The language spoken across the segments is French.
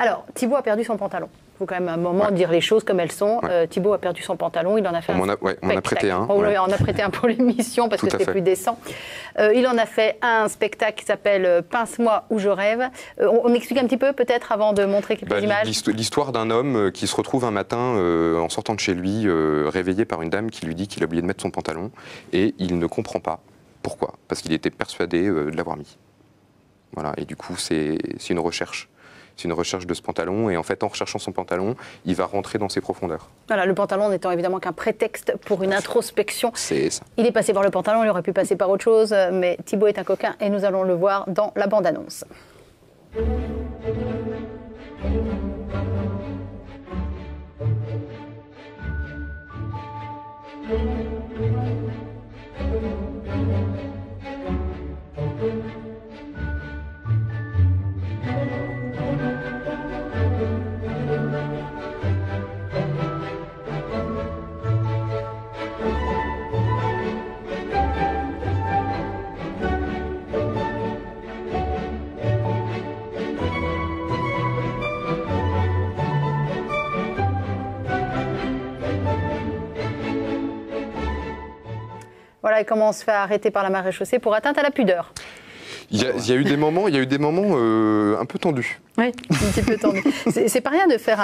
Alors, Thibaut a perdu son pantalon. Il faut quand même un moment dire les choses comme elles sont. Thibaut a perdu son pantalon, il en a fait on en a prêté un. On en a prêté un pour l'émission parce que c'était plus décent. Il en a fait un spectacle qui s'appelle Pince-moi ou je rêve. On explique un petit peu peut-être avant de montrer quelques images. L'histoire d'un homme qui se retrouve un matin en sortant de chez lui, réveillé par une dame qui lui dit qu'il a oublié de mettre son pantalon et il ne comprend pas pourquoi, parce qu'il était persuadé de l'avoir mis. Voilà, et du coup c'est une recherche. C'est une recherche de ce pantalon et en fait en recherchant son pantalon, il va rentrer dans ses profondeurs. Voilà, le pantalon n'étant évidemment qu'un prétexte pour une introspection. C'est ça. Il est passé par le pantalon, il aurait pu passer par autre chose, mais Thibaut est un coquin et nous allons le voir dans la bande-annonce. Voilà, et comment on se fait arrêter par la maréchaussée pour atteinte à la pudeur. Il y a eu des moments un peu tendus. Oui, un petit peu tendus. C'est pas rien de faire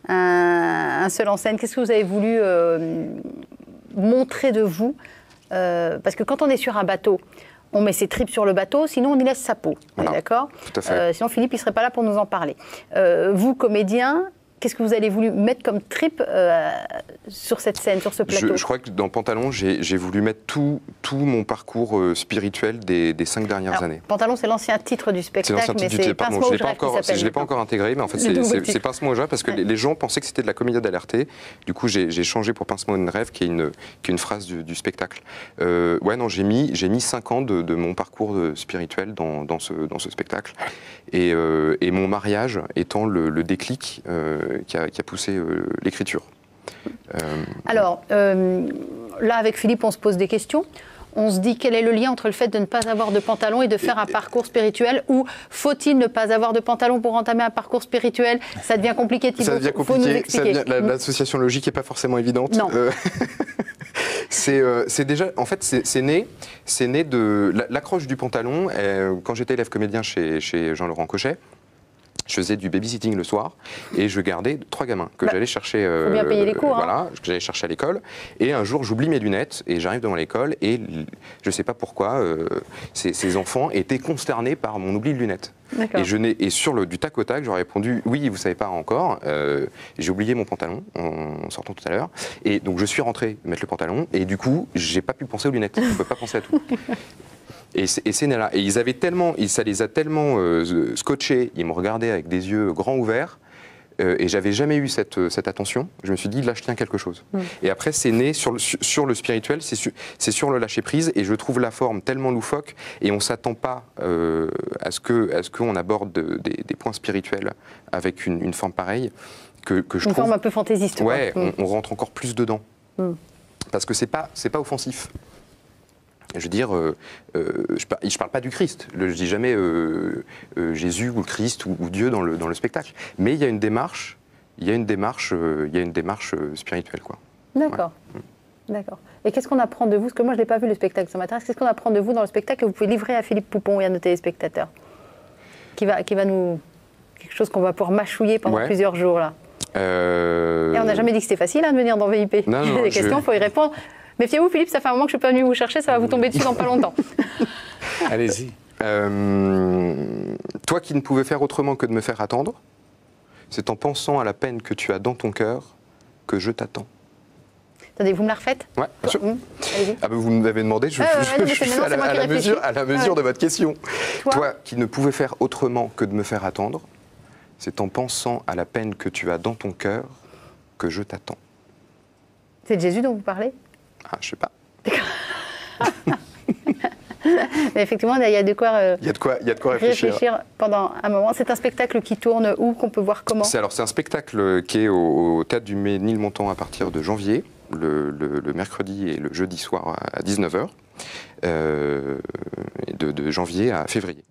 un seul en scène. Qu'est-ce que vous avez voulu montrer de vous parce que quand on est sur un bateau, on met ses tripes sur le bateau, sinon on y laisse sa peau. Voilà, d'accord ? Tout à fait. Sinon Philippe, il ne serait pas là pour nous en parler. Vous, comédien, qu'est-ce que vous avez voulu mettre comme trip sur cette scène, sur ce plateau ? Je crois que dans Pantalon, j'ai voulu mettre tout mon parcours spirituel des 5 dernières années. Pantalon, c'est l'ancien titre du spectacle, mais c'est Pince-moi ou je rêve qui s'appelle. Je ne l'ai pas encore intégré, mais en fait, c'est Pince-moi ou je rêve parce que les gens pensaient que c'était de la comédia d'Alerté. Du coup, j'ai changé pour Pince-moi ou je rêve, qui est une phrase du spectacle. Non, j'ai mis 5 ans de mon parcours spirituel dans ce spectacle. Et mon mariage étant le déclic qui a poussé l'écriture. Alors, là, avec Philippe, on se pose des questions. On se dit quel est le lien entre le fait de ne pas avoir de pantalon et de faire un parcours spirituel, ou faut-il ne pas avoir de pantalon pour entamer un parcours spirituel? Ça devient compliqué, Thibaut. Ça devient compliqué. L'association logique n'est pas forcément évidente. Non. C'est déjà, en fait, c'est né de l'accroche du pantalon. Quand j'étais élève comédien chez Jean-Laurent Cochet, je faisais du babysitting le soir et je gardais 3 gamins que j'allais chercher. Faut bien payer les cours. Voilà, que j'allais chercher à l'école. Et un jour, j'oublie mes lunettes et j'arrive devant l'école et je ne sais pas pourquoi ces enfants étaient consternés par mon oubli de lunettes. Et sur du tac au tac, j'aurais répondu oui, vous savez pas encore. J'ai oublié mon pantalon en sortant tout à l'heure. Et donc je suis rentré mettre le pantalon et du coup, j'ai pas pu penser aux lunettes. Je ne peux pas penser à tout. Et c'est là. Et ça les a tellement scotchés, ils me regardaient avec des yeux grands ouverts, et j'avais jamais eu cette attention. Je me suis dit, là, je tiens quelque chose. Et après, c'est né sur le spirituel, c'est sur le lâcher-prise, et je trouve la forme tellement loufoque, et on ne s'attend pas à ce qu'on aborde des points spirituels avec une forme pareille, que je trouve... Une forme un peu fantaisiste. Ouais, on rentre encore plus dedans. Parce que c'est pas offensif. Je veux dire, je parle pas du Christ. Je dis jamais Jésus ou le Christ ou Dieu dans le spectacle. Mais il y a une démarche, spirituelle, quoi. D'accord. Ouais. D'accord. Et qu'est-ce qu'on apprend de vous? Parce que moi, je l'ai pas vu le spectacle, ça m'intéresse. Qu'est-ce qu'on apprend de vous dans le spectacle que vous pouvez livrer à Philippe Poupon et à nos téléspectateurs, qui va nous quelque chose qu'on va pouvoir mâchouiller pendant plusieurs jours là. Et on n'a jamais dit que c'était facile de venir dans VIP. Non, il y a des questions, il faut y répondre. Méfiez-vous, Philippe, ça fait un moment que je ne suis pas venue vous chercher, ça va vous tomber dessus dans pas longtemps. Allez-y. Toi qui ne pouvais faire autrement que de me faire attendre, c'est en pensant à la peine que tu as dans ton cœur que je t'attends. Attendez, vous me la refaites? Ouais, bien sûr. Vous m'avez demandé, je suis à la mesure de votre question. Toi qui ne pouvais faire autrement que de me faire attendre, c'est en pensant à la peine que tu as dans ton cœur que je t'attends. C'est de Jésus dont vous parlez? Ah, je sais pas. Mais effectivement, il y a de quoi réfléchir pendant un moment. C'est un spectacle qui tourne où, qu'on peut voir comment? C'est un spectacle qui est au Théâtre du Ménilmontant à partir de janvier, le mercredi et le jeudi soir à 19h, de janvier à février.